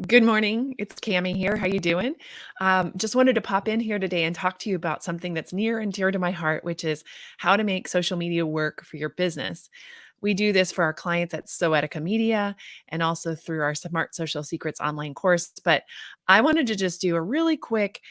Good morning. It's Cami here. How you doing? Just wanted to pop in here today and talk to you about something that's near and dear to my heart, which is how to make social media work for your business. We do this for our clients at Soetica Media and also through our Smart Social Secrets online course. But I wanted to just do a really quick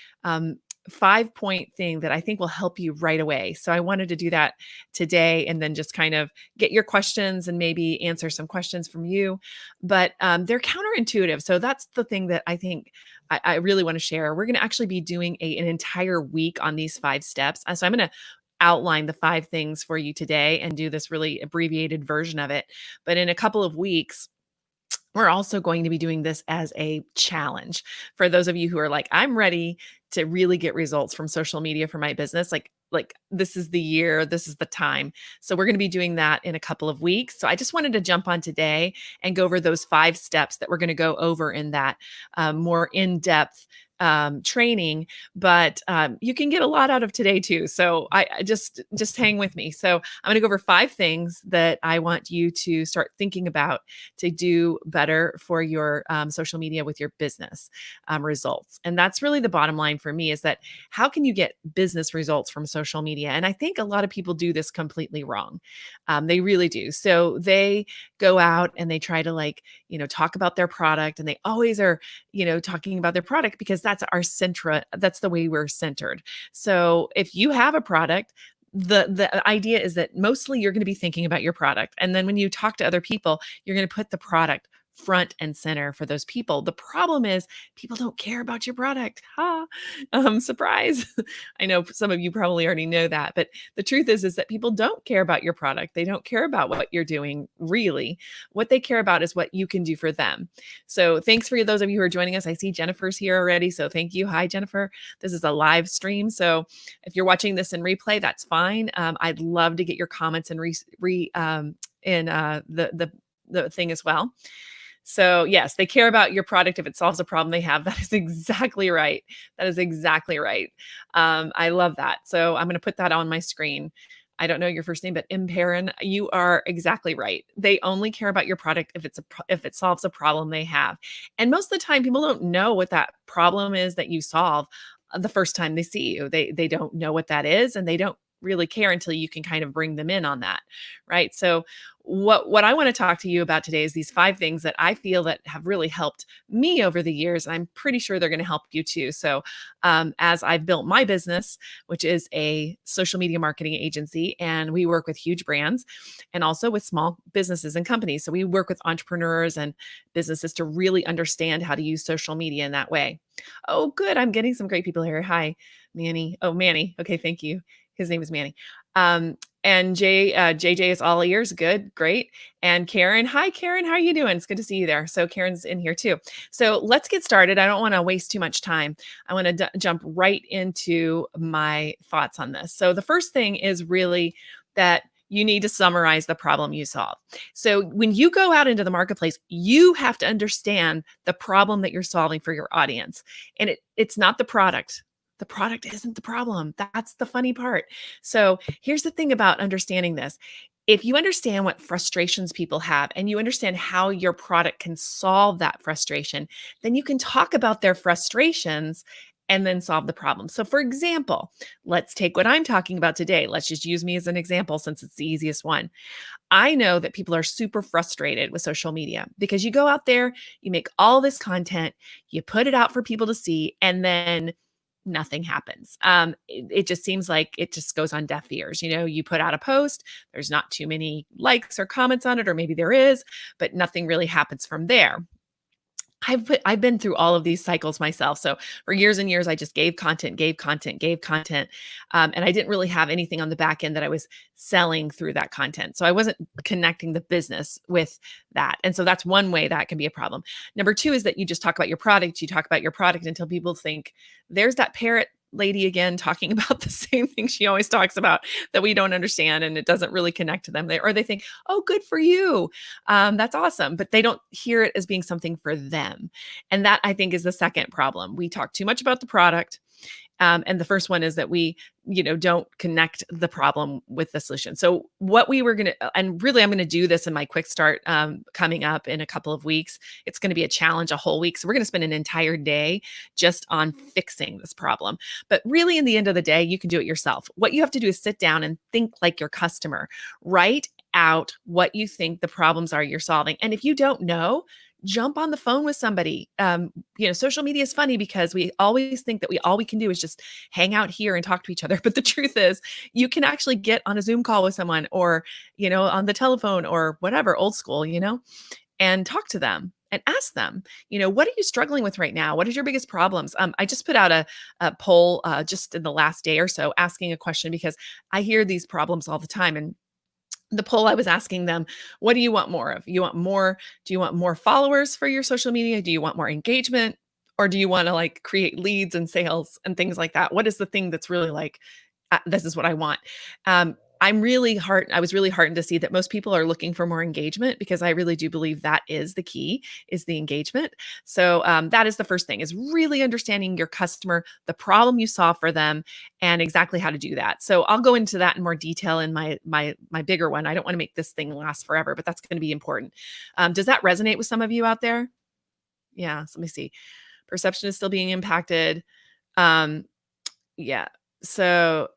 5 point thing that I think will help you right away. So I wanted to do that today and then just kind of get your questions and maybe answer some questions from you. But they're counterintuitive. So that's the thing that I think I really want to share. We're going to actually be doing an entire week on these 5 steps. So I'm going to outline the 5 things for you today and do this really abbreviated version of it. But in a couple of weeks, we're also going to be doing this as a challenge for those of you who are like, I'm ready to really get results from social media for my business. Like this is the year, this is the time. So we're going to be doing that in a couple of weeks. So I just wanted to jump on today and go over those 5 steps that we're going to go over in that more in-depth training, but you can get a lot out of today too. So I just hang with me. So I'm going to go over 5 things that I want you to start thinking about to do better for your social media with your business results. And that's really the bottom line for me, is that how can you get business results from social media? And I think a lot of people do this completely wrong. They really do. So they go out and they try to talk about their product, and they always are, talking about their product because that's the way we're centered. So if you have a product, the idea is that mostly you're going to be thinking about your product. And then when you talk to other people, you're going to put the product front and center for those people. The problem is people don't care about your product. Surprise. I know some of you probably already know that, but the truth is that people don't care about your product. They don't care about what you're doing, really. What they care about is what you can do for them. So thanks for those of you who are joining us. I see Jennifer's here already. So thank you. Hi, Jennifer. This is a live stream. So if you're watching this in replay, that's fine. I'd love to get your comments and the thing as well. So yes, they care about your product if it solves a problem they have. That is exactly right. That is exactly right. I love that. So I'm going to put that on my screen. I don't know your first name, but Imperin, you are exactly right. They only care about your product if it solves a problem they have. And most of the time, people don't know what that problem is that you solve the first time they see you. They don't know what that is, and they don't really care until you can kind of bring them in on that, right? So what I want to talk to you about today is these 5 things that I feel that have really helped me over the years. I'm pretty sure they're going to help you too. So as I've built my business, which is a social media marketing agency, and we work with huge brands and also with small businesses and companies. So we work with entrepreneurs and businesses to really understand how to use social media in that way. Oh, good. I'm getting some great people here. Hi, Manny. Oh, Manny. Okay, thank you. His name is Manny. And JJ is all ears. Good, great. And Karen, hi, Karen. How are you doing? It's good to see you there. So Karen's in here too. So let's get started. I don't want to waste too much time. I want to jump right into my thoughts on this. So the first thing is really that you need to summarize the problem you solve. So when you go out into the marketplace, you have to understand the problem that you're solving for your audience. And it's not the product. The product isn't the problem. That's the funny part. So here's the thing about understanding this. If you understand what frustrations people have and you understand how your product can solve that frustration, then you can talk about their frustrations and then solve the problem. So for example, let's take what I'm talking about today. Let's just use me as an example since it's the easiest one. I know that people are super frustrated with social media because you go out there, you make all this content, you put it out for people to see, and then nothing happens. It just seems like it just goes on deaf ears. You put out a post, there's not too many likes or comments on it, or maybe there is, but nothing really happens from there. I've been through all of these cycles myself. So for years and years, I just gave content. And I didn't really have anything on the back end that I was selling through that content. So I wasn't connecting the business with that. And so that's one way that can be a problem. Number 2 is that you just talk about your product. You talk about your product until people think there's that parrot lady again talking about the same thing she always talks about that we don't understand, and it doesn't really connect to them. They think, oh, good for you. That's awesome. But they don't hear it as being something for them. And that, I think, is the second problem. We talk too much about the product. And the first one is that we, don't connect the problem with the solution. So what we were going to, and really I'm going to do this in my quick start coming up in a couple of weeks. It's going to be a challenge, a whole week. So we're going to spend an entire day just on fixing this problem. But really in the end of the day, you can do it yourself. What you have to do is sit down and think like your customer. Write out what you think the problems are you're solving. And if you don't know, jump on the phone with somebody. Social media is funny because we always think that all we can do is just hang out here and talk to each other. But the truth is, you can actually get on a Zoom call with someone or, on the telephone or whatever, old school, and talk to them and ask them, what are you struggling with right now? What is your biggest problems? I just put out a poll just in the last day or so asking a question because I hear these problems all the time. And the poll I was asking them, what do you want more of? Do you want more followers for your social media? Do you want more engagement? Or do you want to like create leads and sales and things like that? What is the thing that's really like, this is what I want? I was really heartened to see that most people are looking for more engagement because I really do believe that is the key, is the engagement. So that is the first thing, is really understanding your customer, the problem you solve for them, and exactly how to do that. So I'll go into that in more detail in my bigger one. I don't want to make this thing last forever, but that's going to be important. Does that resonate with some of you out there? Yeah. So let me see. Perception is still being impacted. Yeah. So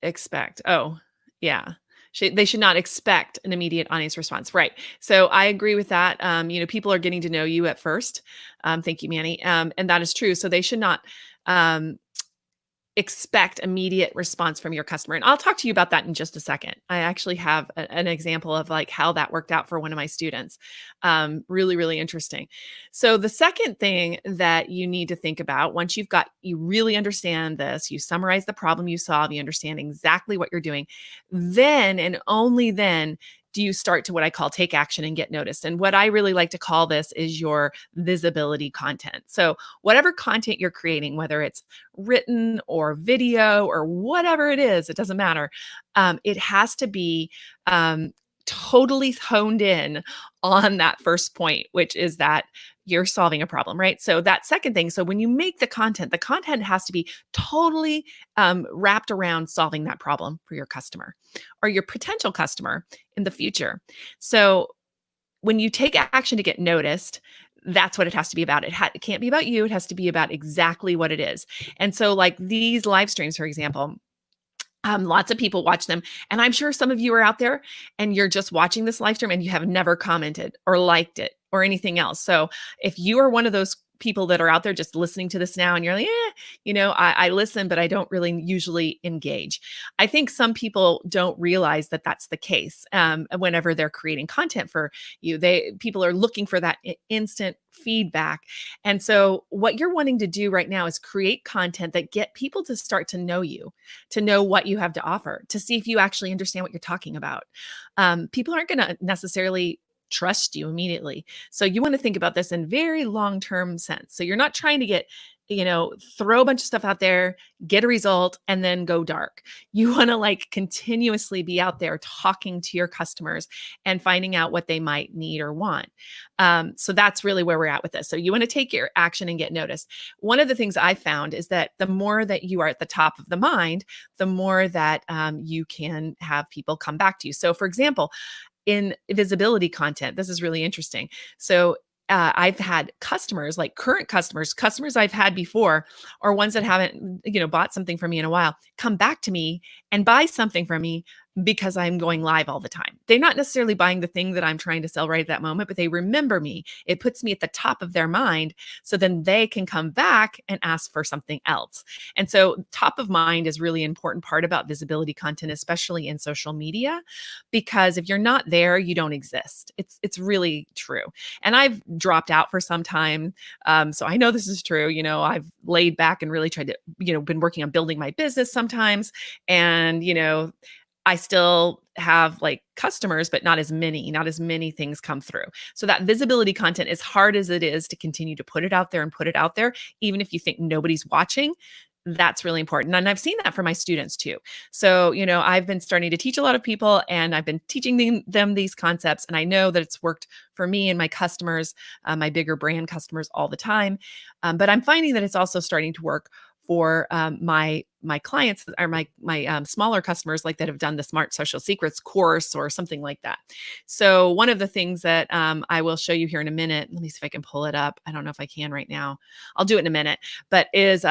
expect. Oh, yeah. They should not expect an immediate audience response. Right. So I agree with that. People are getting to know you at first. Thank you, Manny. And that is true. So they should not expect immediate response from your customer. And I'll talk to you about that in just a second. I actually have an example of like how that worked out for one of my students. Really, really interesting. So the second thing that you need to think about once you really understand this, you summarize the problem you solve, you understand exactly what you're doing, then and only then do you start to what I call take action and get noticed. And what I really like to call this is your visibility content. So whatever content you're creating, whether it's written or video or whatever it is, it doesn't matter. It has to be totally honed in on that first point, which is that you're solving a problem, right? So that second thing, so when you make the content has to be totally wrapped around solving that problem for your customer or your potential customer in the future. So when you take action to get noticed, that's what it has to be about. It can't be about you. It has to be about exactly what it is. And so like these live streams, for example, lots of people watch them. And I'm sure some of you are out there and you're just watching this live stream and you have never commented or liked it or anything else. So if you are one of those people that are out there just listening to this now and you're like, I listen, but I don't really usually engage. I think some people don't realize that that's the case. Whenever they're creating content for you, people are looking for that instant feedback. And so what you're wanting to do right now is create content that get people to start to know you, to know what you have to offer, to see if you actually understand what you're talking about. People aren't going to necessarily trust you immediately. So you want to think about this in very long-term sense. So you're not trying to get, throw a bunch of stuff out there, get a result, and then go dark. You want to like continuously be out there talking to your customers and finding out what they might need or want. So that's really where we're at with this. So you want to take your action and get noticed. One of the things I found is that the more that you are at the top of the mind, the more that you can have people come back to you. So for example, in visibility content, this is really interesting. So I've had customers, like current customers I've had before, or ones that haven't, bought something from me in a while, come back to me and buy something from me because I'm going live all the time. They're not necessarily buying the thing that I'm trying to sell right at that moment, but they remember me. It puts me at the top of their mind. So then they can come back and ask for something else. And so top of mind is really an important part about visibility content, especially in social media, because if you're not there, you don't exist. It's really true. And I've dropped out for some time. So I know this is true. I've laid back and really tried to, been working on building my business sometimes. And, I still have like customers, but not as many things come through. So that visibility content, as hard as it is to continue to put it out there, even if you think nobody's watching, that's really important. And I've seen that for my students too. So, I've been starting to teach a lot of people and I've been teaching them these concepts. And I know that it's worked for me and my customers, my bigger brand customers all the time. But I'm finding that it's also starting to work for my clients or my smaller customers like that have done the Smart Social Secrets course or something like that. So one of the things that I will show you here in a minute, let me see if I can pull it up. I don't know if I can right now. I'll do it in a minute, but is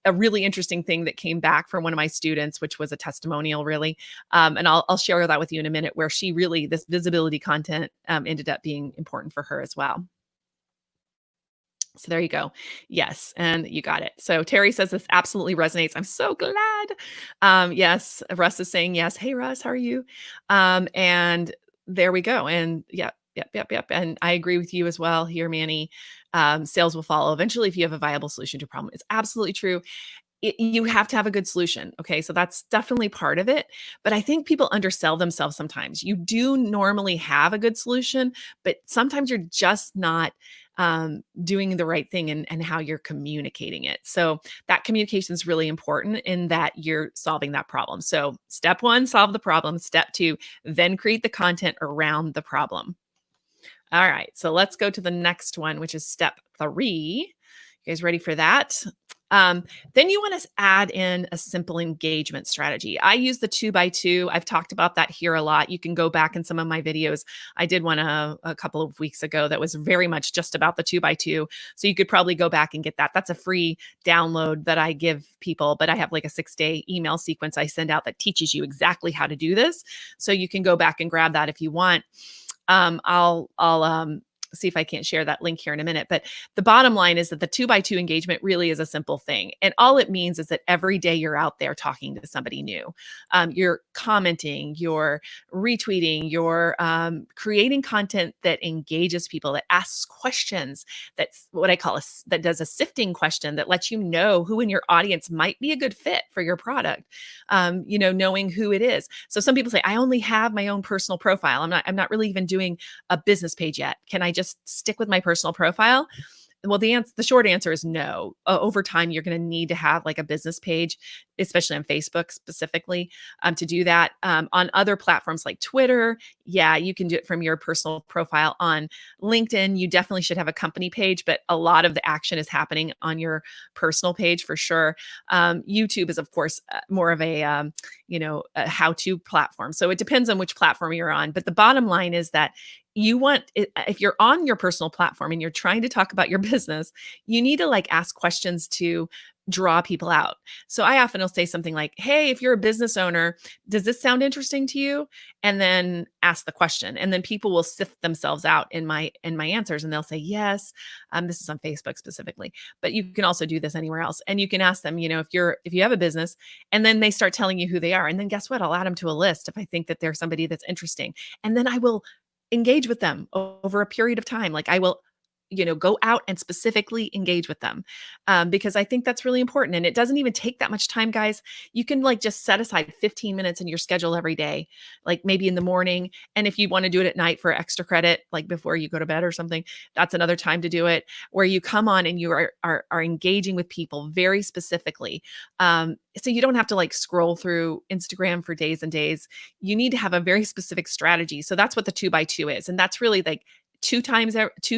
a really interesting thing that came back from one of my students, which was a testimonial, really. And I'll share that with you in a minute, where she really, this visibility content ended up being important for her as well. So there you go. Yes, and you got it. So Terry says this absolutely resonates. I'm so glad. Yes, Russ is saying yes. Hey Russ, how are you? And there we go. And yep. And I agree with you as well here, Manny. Sales will follow eventually if you have a viable solution to a problem. It's absolutely true. You have to have a good solution. Okay. So that's definitely part of it. But I think people undersell themselves sometimes. You do normally have a good solution, but sometimes you're just not doing the right thing and how you're communicating it. So that communication is really important in that you're solving that problem. So step one, solve the problem. Step two, then create the content around the problem. All right. So let's go to the next one, which is step three. You guys ready for that? Then you want to add in a simple engagement strategy. I use the 2x2. I've talked about that here a lot. You can go back in some of my videos. I did one a couple of weeks ago that was very much just about the 2x2. So you could probably go back and get that. That's a free download that I give people, but I have like a 6-day email sequence I send out that teaches you exactly how to do this. So you can go back and grab that if you want. I'll see if I can't share that link here in a minute. But the bottom line is that the 2x2 engagement really is a simple thing. And all it means is that every day you're out there talking to somebody new. You're commenting, you're retweeting, you're creating content that engages people, that asks questions. That's what I call that does a sifting question that lets you know who in your audience might be a good fit for your product. Knowing who it is. So some people say, I only have my own personal profile. I'm not really even doing a business page yet. Can I just stick with my personal profile? Well, the short answer is no. Over time, you're going to need to have like a business page, especially on Facebook specifically, to do that. On other platforms like Twitter, yeah, you can do it from your personal profile. On LinkedIn, you definitely should have a company page, but a lot of the action is happening on your personal page for sure. YouTube is, of course, more of a how-to platform. So it depends on which platform you're on. But the bottom line is that if you're on your personal platform and you're trying to talk about your business, you need to like ask questions to draw people out. So I often will say something like, hey, if you're a business owner, does this sound interesting to you? And then ask the question. And then people will sift themselves out in my answers and they'll say, yes. This is on Facebook specifically, but you can also do this anywhere else. And you can ask them, if you have a business, and then they start telling you who they are. And then guess what? I'll add them to a list if I think that they're somebody that's interesting. And then I will engage with them over a period of time. Like I will, go out and specifically engage with them because I think that's really important. And it doesn't even take that much time, guys. You can like just set aside 15 minutes in your schedule every day, like maybe in the morning. And if you want to do it at night for extra credit, like before you go to bed or something, that's another time to do it, where you come on and you are engaging with people very specifically. So you don't have to like scroll through Instagram for days and days. You need to have a very specific strategy. So that's what the 2x2 is. And that's really like two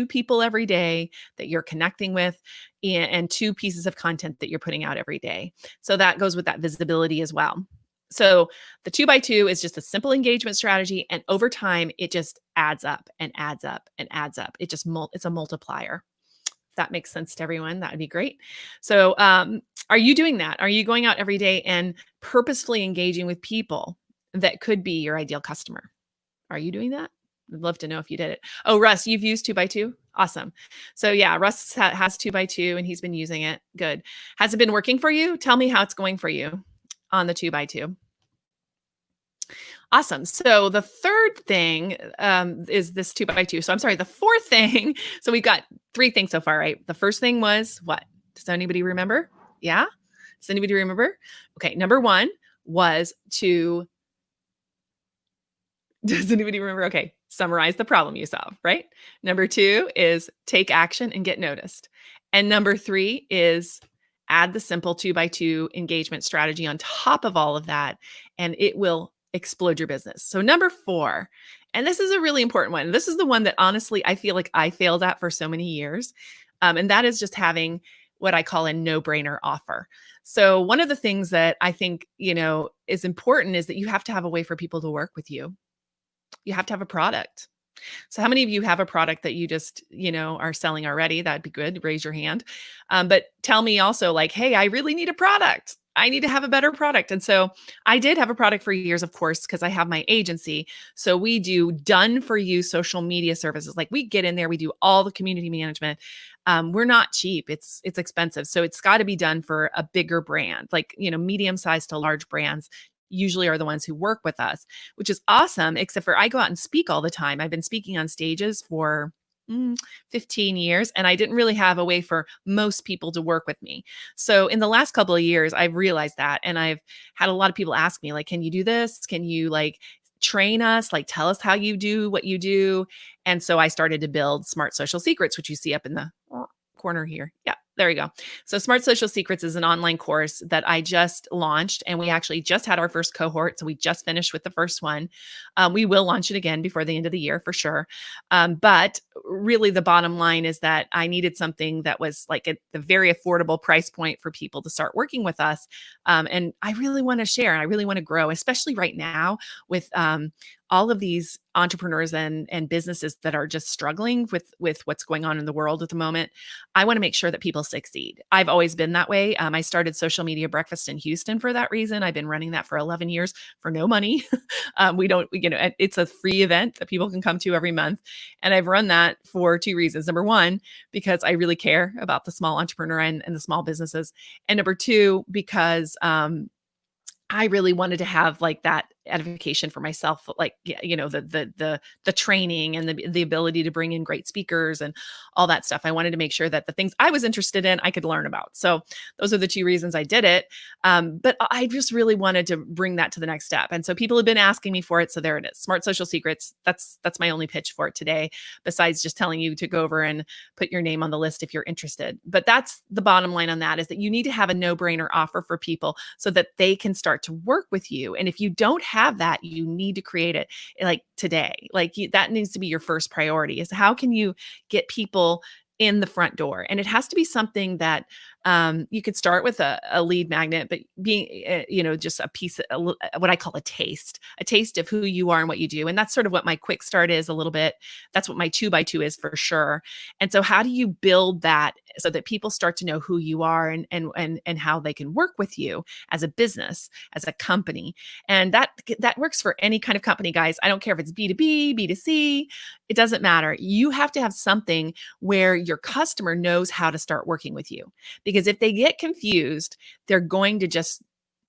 people every day that you're connecting with, and two pieces of content that you're putting out every day. So that goes with that visibility as well. So the 2x2 is just a simple engagement strategy. And over time, it just adds up and adds up and adds up. It's a multiplier. If that makes sense to everyone, that would be great. So are you doing that? Are you going out every day and purposefully engaging with people that could be your ideal customer? Are you doing that? I'd love to know if you did it. Oh, Russ, you've used 2x2? Awesome. So yeah, Russ has 2x2 and he's been using it. Good. Has it been working for you? Tell me how it's going for you on the 2x2. Awesome. So the third thing is this 2x2. So I'm sorry, the fourth thing. So we've got 3 things so far, right? The first thing was what? Does anybody remember? Yeah? Does anybody remember? Okay. Number 1 was to, does anybody remember? Okay. Summarize the problem you solve, right? Number 2 is take action and get noticed. And number 3 is add the simple 2x2 engagement strategy on top of all of that, and it will explode your business. So number 4, and this is a really important one. This is the one that honestly, I feel like I failed at for so many years. And that is just having what I call a no-brainer offer. So one of the things that I think, is important is that you have to have a way for people to work with you. You have to have a product. So how many of you have a product that you just, are selling already? That'd be good. Raise your hand. But tell me also like, hey, I really need a product. I need to have a better product. And so I did have a product for years, of course, because I have my agency. So we do done for you social media services. Like we get in there, we do all the community management. We're not cheap. It's expensive. So it's got to be done for a bigger brand, like, medium sized to large brands usually are the ones who work with us, which is awesome, except for I go out and speak all the time. I've been speaking on stages for 15 years, and I didn't really have a way for most people to work with me. So in the last couple of years, I've realized that, and I've had a lot of people ask me, like, can you do this? Can you like train us? Like, tell us how you do what you do. And so I started to build Smart Social Secrets, which you see up in the corner here. Yeah, there you go. So Smart Social Secrets is an online course that I just launched, and we actually just had our first cohort. So we just finished with the first one. We will launch it again before the end of the year for sure. But really the bottom line is that I needed something that was like at the very affordable price point for people to start working with us. And I really want to share, and I really want to grow, especially right now with all of these entrepreneurs and businesses that are just struggling with what's going on in the world at the moment. I want to make sure that people succeed. I've always been that way. I started Social Media Breakfast in Houston for that reason. I've been running that for 11 years for no money. It's a free event that people can come to every month. And I've run that for two reasons. Number one, because I really care about the small entrepreneur and the small businesses. And number two, because I really wanted to have like that edification for myself, like, the training and the ability to bring in great speakers and all that stuff. I wanted to make sure that the things I was interested in, I could learn about. So those are the two reasons I did it. But I just really wanted to bring that to the next step. And so people have been asking me for it. So there it is. Smart Social Secrets. That's my only pitch for it today, besides just telling you to go over and put your name on the list if you're interested. But that's the bottom line on that, is that you need to have a no-brainer offer for people so that they can start to work with you. And if you don't have that, you need to create it like today. Like that needs to be your first priority, is how can you get people in the front door? And it has to be something that you could start with a lead magnet, but being, just a piece of what I call a taste of who you are and what you do. And that's sort of what my quick start is a little bit. That's what my 2x2 is for sure. And so how do you build that so that people start to know who you are and how they can work with you as a business, as a company? And that works for any kind of company, guys. I don't care if it's B2B, B2C, it doesn't matter. You have to have something where your customer knows how to start working with you. Because if they get confused, they're going to just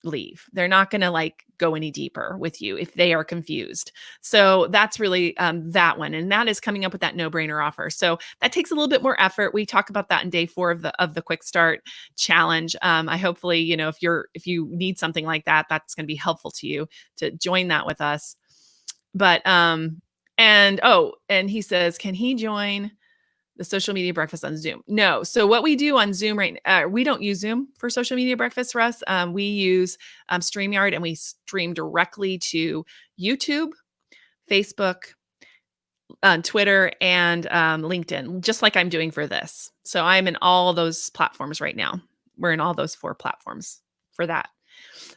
leave. They're not going to like go any deeper with you if they are confused. So that's really that one. And that is coming up with that no-brainer offer. So that takes a little bit more effort. We talk about that in day 4 of the quick start challenge. I hopefully, if you need something like that, that's going to be helpful to you to join that with us. But, and he says, can he join the Social Media Breakfast on Zoom? No. So what we do on Zoom we don't use Zoom for Social Media Breakfast for us. We use StreamYard, and we stream directly to YouTube, Facebook, Twitter, and LinkedIn, just like I'm doing for this. So I'm in all those platforms right now. We're in all those 4 platforms for that.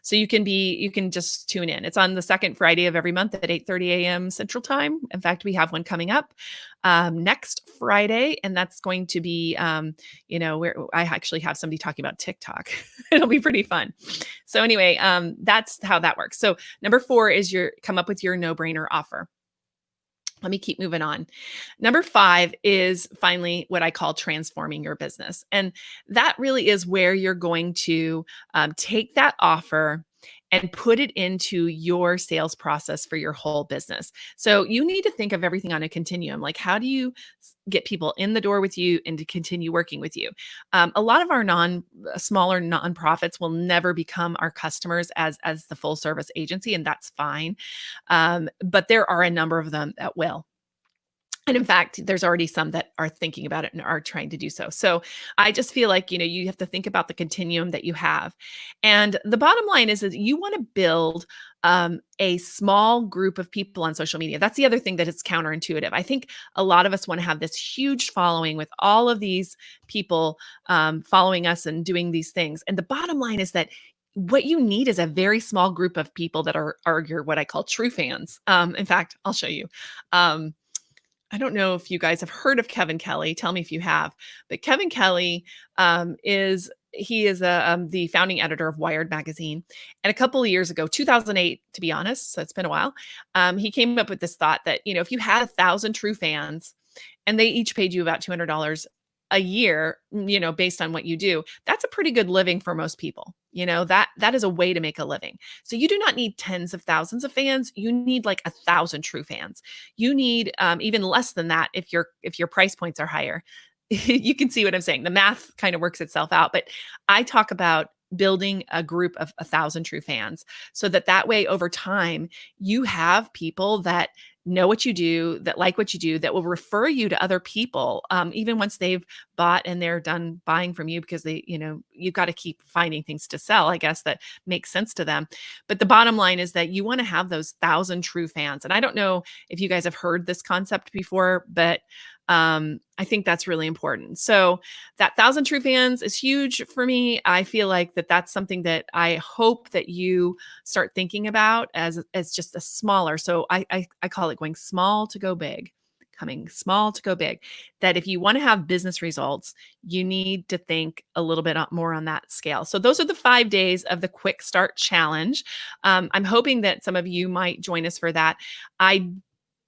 So you can just tune in. It's on the second Friday of every month at 8:30 a.m. Central Time. In fact, we have one coming up next Friday, and that's going to be, where I actually have somebody talking about TikTok. It'll be pretty fun. So anyway, that's how that works. So number 4 is come up with your no-brainer offer. Let me keep moving on. Number 5 is finally what I call transforming your business. And that really is where you're going to take that offer and put it into your sales process for your whole business. So you need to think of everything on a continuum. Like, how do you get people in the door with you and to continue working with you? A lot of our smaller nonprofits will never become our customers as the full service agency, and that's fine. But there are a number of them that will. And in fact, there's already some that are thinking about it and are trying to do so. So I just feel like, you have to think about the continuum that you have. And the bottom line is that you want to build a small group of people on social media. That's the other thing that is counterintuitive. I think a lot of us want to have this huge following with all of these people following us and doing these things. And the bottom line is that what you need is a very small group of people that are your what I call true fans. In fact, I'll show you. Um, I don't know if you guys have heard of Kevin Kelly. Tell me if you have. But Kevin Kelly is he is the founding editor of Wired magazine. And a couple of years ago, 2008, to be honest, so it's been a while, he came up with this thought that if you had 1,000 true fans, and they each paid you about $200 a year, based on what you do, that's a pretty good living for most people. That is a way to make a living. So you do not need tens of thousands of fans. You need like 1,000 true fans. You need even less than that if your price points are higher. You can see what I'm saying. The math kind of works itself out. But I talk about building a group of 1,000 true fans so that way over time you have people that know what you do, that like what you do, that will refer you to other people, even once they've bought and they're done buying from you, because you've got to keep finding things to sell, I guess, that makes sense to them. But the bottom line is that you want to have those 1,000 true fans. And I don't know if you guys have heard this concept before, but I think that's really important. So that 1,000 true fans is huge for me. I feel like that's something that I hope that you start thinking about as just a smaller. So I call it going small to go big, coming small to go big. That if you want to have business results, you need to think a little bit more on that scale. So those are the 5 days of the Quick Start Challenge. I'm hoping that some of you might join us for that.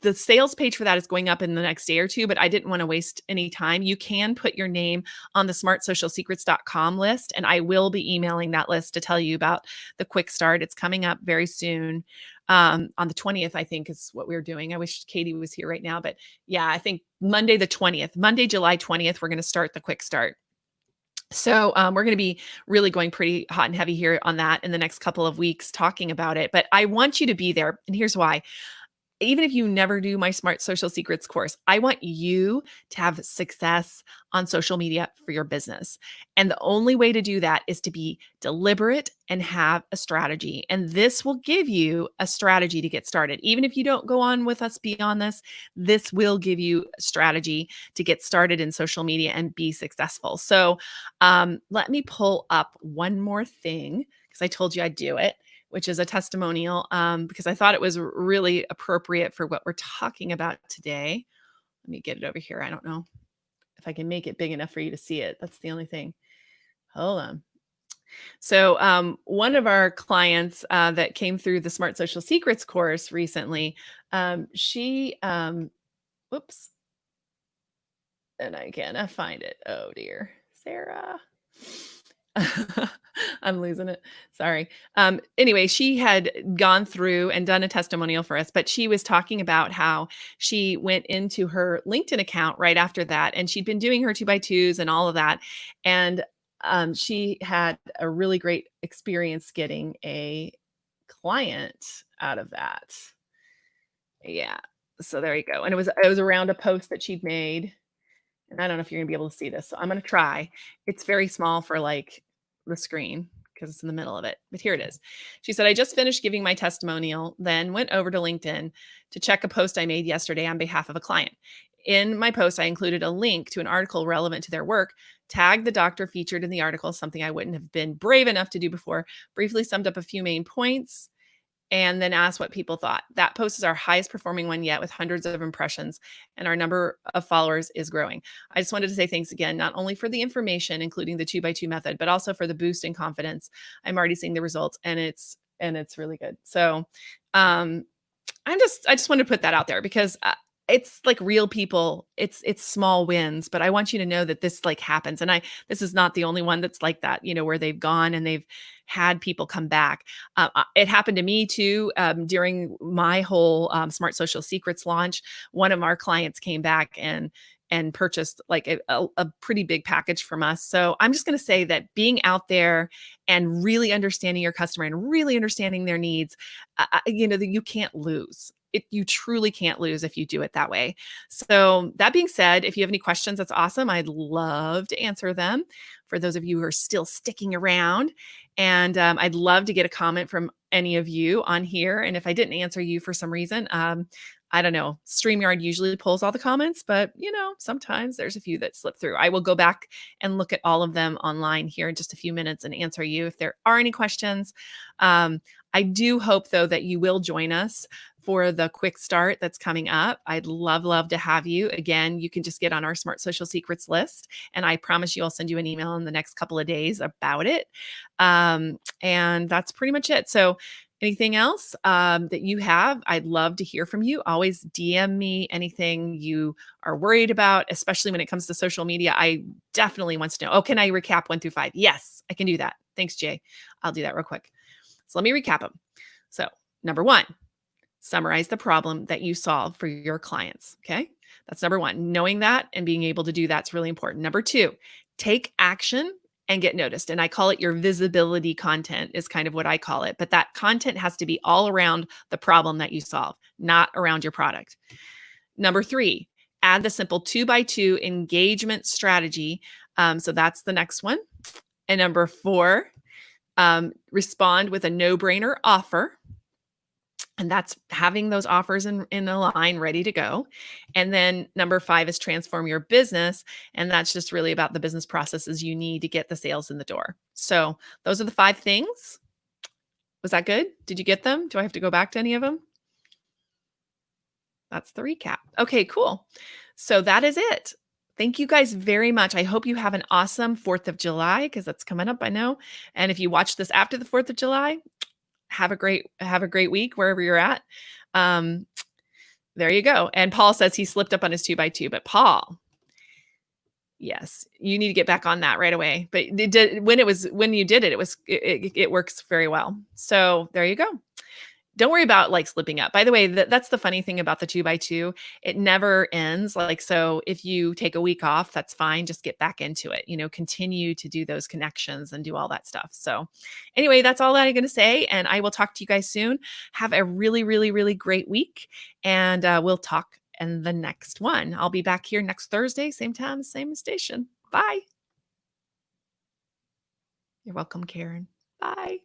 The sales page for that is going up in the next day or two, but I didn't want to waste any time. You can put your name on the smartsocialsecrets.com list, and I will be emailing that list to tell you about the Quick Start. It's coming up very soon. On the 20th, I think is what we're doing. I wish Katie was here right now, but yeah, I think Monday, July 20th, we're going to start the Quick Start. So we're going to be really going pretty hot and heavy here on that in the next couple of weeks talking about it, but I want you to be there. And here's why. Even if you never do my Smart Social Secrets course, I want you to have success on social media for your business. And the only way to do that is to be deliberate and have a strategy. And this will give you a strategy to get started. Even if you don't go on with us beyond this will give you a strategy to get started in social media and be successful. So let me pull up one more thing because I told you I'd do it, which is a testimonial, because I thought it was really appropriate for what we're talking about today. Let me get it over here. I don't know if I can make it big enough for you to see it. That's the only thing. Hold on. So one of our clients that came through the Smart Social Secrets course recently, she, whoops, and I can't find it. Oh dear, Sarah. I'm losing it. Sorry. Anyway, she had gone through and done a testimonial for us, but she was talking about how she went into her LinkedIn account right after that. And she'd been doing her 2x2s and all of that. And she had a really great experience getting a client out of that. Yeah. So there you go. And it was around a post that she'd made. And I don't know if you're gonna be able to see this. So I'm gonna try. It's very small for like the screen because it's in the middle of it. But here it is. She said, I just finished giving my testimonial, then went over to LinkedIn to check a post I made yesterday on behalf of a client. In my post, I included a link to an article relevant to their work, tagged the doctor featured in the article, something I wouldn't have been brave enough to do before, briefly summed up a few main points, and then asked what people thought. That post is our highest performing one yet with hundreds of impressions, and our number of followers is growing. I just wanted to say thanks again, not only for the information, including the 2x2 method, but also for the boost in confidence. I'm already seeing the results, and it's really good. So I just wanted to put that out there because it's like real people. It's small wins, but I want you to know that this like happens. And this is not the only one that's like that, where they've gone and they've had people come back. It happened to me too. During my whole Smart Social Secrets launch, one of our clients came back and purchased like a pretty big package from us. So I'm just going to say that being out there and really understanding your customer and really understanding their needs, that you can't lose. you truly can't lose if you do it that way. So that being said, if you have any questions, that's awesome. I'd love to answer them for those of you who are still sticking around. And I'd love to get a comment from any of you on here. And if I didn't answer you for some reason, I don't know. StreamYard usually pulls all the comments, but sometimes there's a few that slip through. I will go back and look at all of them online here in just a few minutes and answer you if there are any questions. I do hope, though, that you will join us for the quick start that's coming up. I'd love to have you. Again, you can just get on our Smart Social Secrets list, and I promise you I'll send you an email in the next couple of days about it. And that's pretty much it. So anything else that you have, I'd love to hear from you. Always DM me anything you are worried about, especially when it comes to social media. I definitely want to know, can I recap 1 through 5? Yes, I can do that. Thanks, Jay. I'll do that real quick. So let me recap them. So number 1, summarize the problem that you solve for your clients. Okay. That's number 1. Knowing that and being able to do that's really important. Number 2, take action and get noticed. And I call it your visibility content is kind of what I call it. But that content has to be all around the problem that you solve, not around your product. Number 3, add the simple 2x2 engagement strategy. So that's the next one. And number 4, respond with a no-brainer offer. And that's having those offers in a line ready to go. And then number 5 is transform your business. And that's just really about the business processes you need to get the sales in the door. So those are the 5 things. Was that good? Did you get them? Do I have to go back to any of them? That's the recap. Okay, cool. So that is it. Thank you guys very much. I hope you have an awesome 4th of July because that's coming up, I know. And if you watch this after the 4th of July, have a great week wherever you're at. There you go. And Paul says he slipped up on his 2x2, but Paul, yes, you need to get back on that right away. But when you did it, it works very well. So there you go. Don't worry about like slipping up. By the way, that's the funny thing about the 2x2. It never ends. Like, so if you take a week off, that's fine. Just get back into it, continue to do those connections and do all that stuff. So anyway, that's all that I'm going to say. And I will talk to you guys soon. Have a really, really, really great week. And we'll talk in the next one. I'll be back here next Thursday, same time, same station. Bye. You're welcome, Karen. Bye.